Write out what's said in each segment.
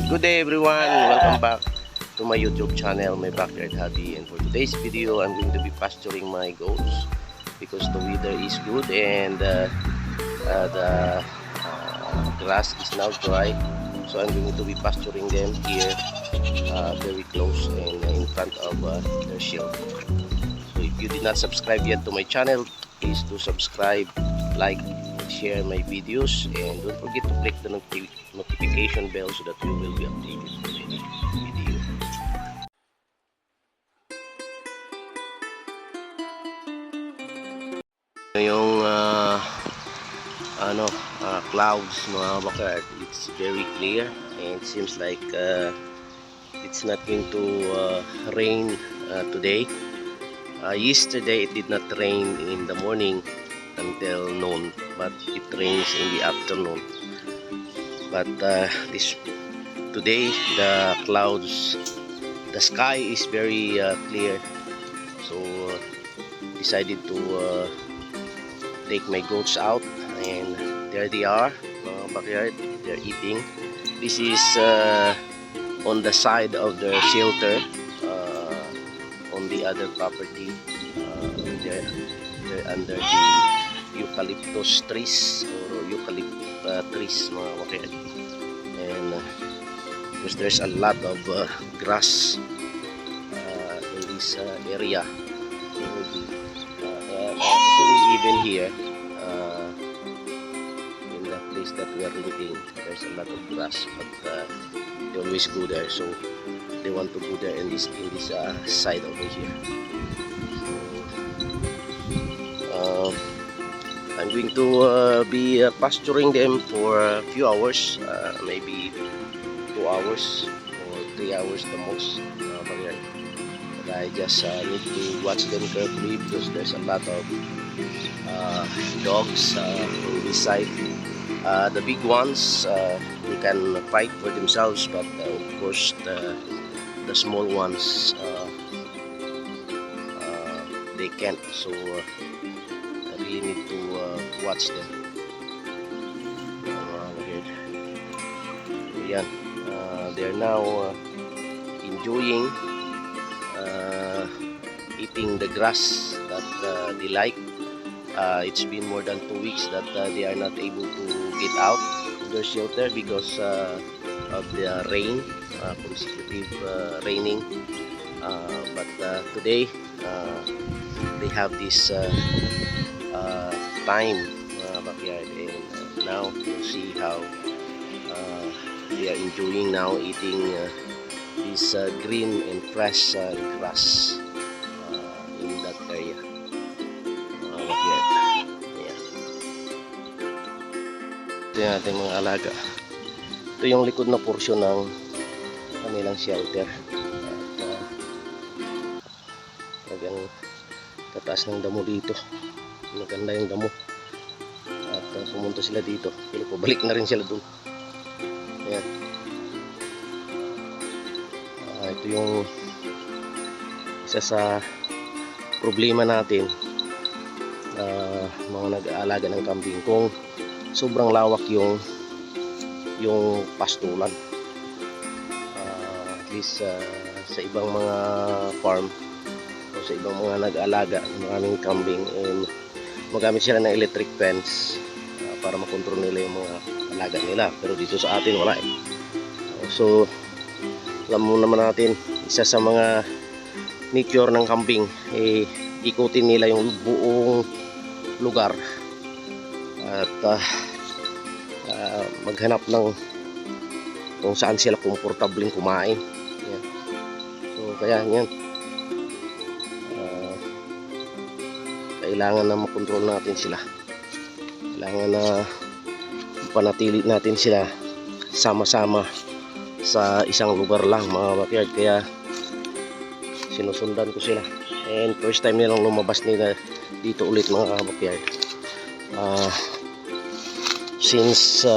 Good day everyone, welcome back to my YouTube channel, My Backyard Hobby. And for today's video, I'm going to be pasturing my goats because the weather is good and the grass is now dry. So I'm going to be pasturing them here very close and in front of their shelter. So if you did not subscribe yet to my channel, please do subscribe, like, share my videos, and don't forget to click the notification bell so that you will be updated with any video. Yung clouds mga backyard, it's very clear and it seems like it's not going to rain today. Yesterday it did not rain in the morning until noon, but it rains in the afternoon. But today the clouds, the sky is very clear, so decided to take my goats out, and there they are, backyard. They're eating. This is on the side of their shelter, on the other property. They're under the eucalyptus trees or eucalyptus trees mga backyard. And because there's a lot of grass in this area. Actually even here in the place that we are renting, there's a lot of grass, but they always go there, so they want to go there in this side over here. So I'm going to be pasturing them for a few hours, maybe 2 hours or 3 hours the most. But I just need to watch them carefully because there's a lot of dogs on this side. The big ones, they can fight for themselves, but of course the small ones, they can't. So I really need to watch them. Yan. They're now enjoying eating the grass that they like. It's been more than 2 weeks that they are not able to get out of their shelter because of the rain, consecutive raining. But today they have this time backyard, and now you'll see how they are enjoying now eating this green and fresh grass in that area. Backyard. Yeah. Ito yung ating mga alaga. Ito yung likod na porsyon ng kanilang shelter. At tataas ng damo dito. Maganda yung damo. At pumunta sila dito. Pero pabalik na rin sila dun. Ayan. Ito yung isa sa problema natin, mga nag-aalaga ng kambing. Kung sobrang lawak yung pastulan, at least sa ibang mga farm o sa ibang mga nag-aalaga ng maraming kambing, magamit sila ng electric fence para makontrol nila yung mga alaga nila. Pero dito sa atin wala eh. So alam mo naman natin, isa sa mga nature ng kambing, ikutin nila yung buong lugar at maghanap ng kung saan sila komportableng kumain. Yan. So kaya yan, kailangan na makontrol natin sila. Kailangan na panatili natin sila sama-sama sa isang lugar lang mga backyard. Kaya sinusundan ko sila, and first time nilang lumabas nila dito ulit mga backyard since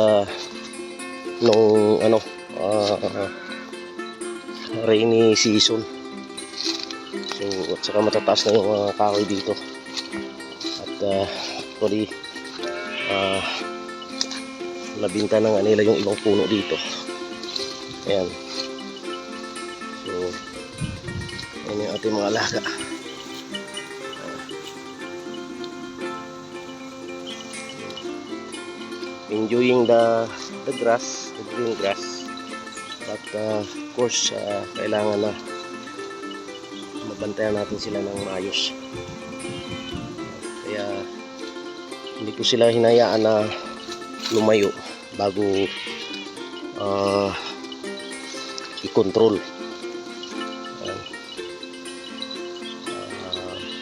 nung rainy season. So at saka matataas na yung mga kahoy dito, at actually nabinta na nga nila yung ibang puno dito. Ayan. So, ayan yung ating mga alaga. Enjoying the grass, the green grass. But of course, kailangan na mabantayan natin sila ng maayos. Kaya hindi ko sila hinayaan na lumayo bago i-control.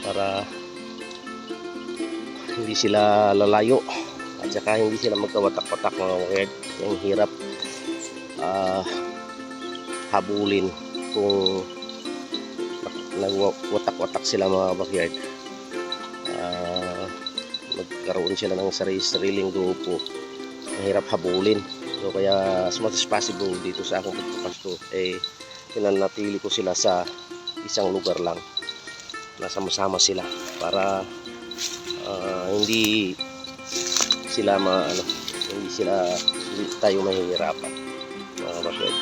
Para hindi sila lalayo at saka hindi sila magkawatak-watak mga weird. Yung hirap habulin kung nagwatak-watak sila mga backyard. Magkaroon sila ng sariling grupo, mahirap habulin. So kaya as much as possible dito sa akong pagpapasto pinanatili ko sila sa isang lugar lang, nasama-sama sila para hindi sila hindi tayo mahihirapan mga backyard.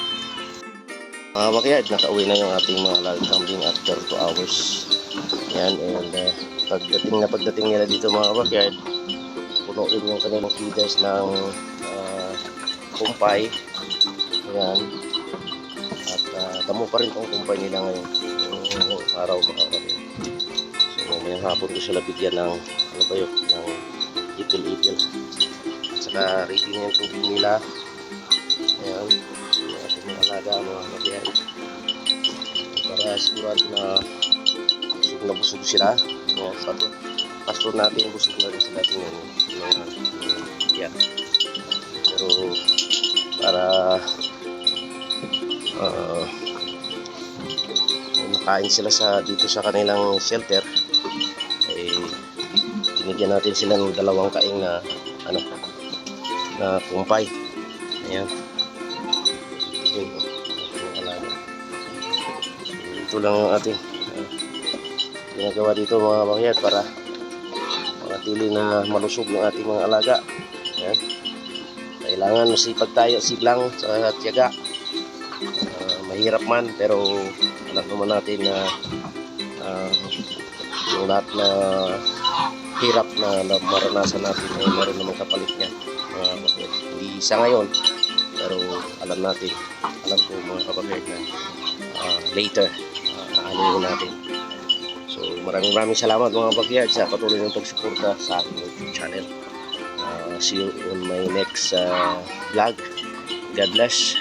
Mga backyard, nakauwi na yung ating mga alagang kambing after 2 hours. Yan, and pagdating nila dito mga backyard, puno rin yung kanilang feeders ng kumpay. Ayan. At damo pa rin tong kumpay nila ngayon yung araw mga backyard. So may hapon ko sila bigyan ng ng ipil-ipil. At saka ready na yung tubig nila. Ayan, yung ating mga alaga mga backyard, para sigurado na busog sila. Ayan, pastor natin busog na rin sila tingnan yan. Pero para makain sila dito sa kanilang shelter, binigyan natin sila ng 2 kaing na kumpay. Ayan. Ito lang ang ating ginagawa dito mga backyard para manatili na malusog yung ating mga alaga. Ayan. Kailangan masipag tayo, siglang sa tiyaga. Mahirap man, pero alam naman natin na yung lahat na hirap na maranasan natin ay meron naman kapalit niya. Hindi sa ngayon, pero alam ko mga kapatid na later aanuhin natin. So maraming salamat mga backyard sa patuloy ng pagsuporta sa aking YouTube channel. See you on my next vlog. God bless.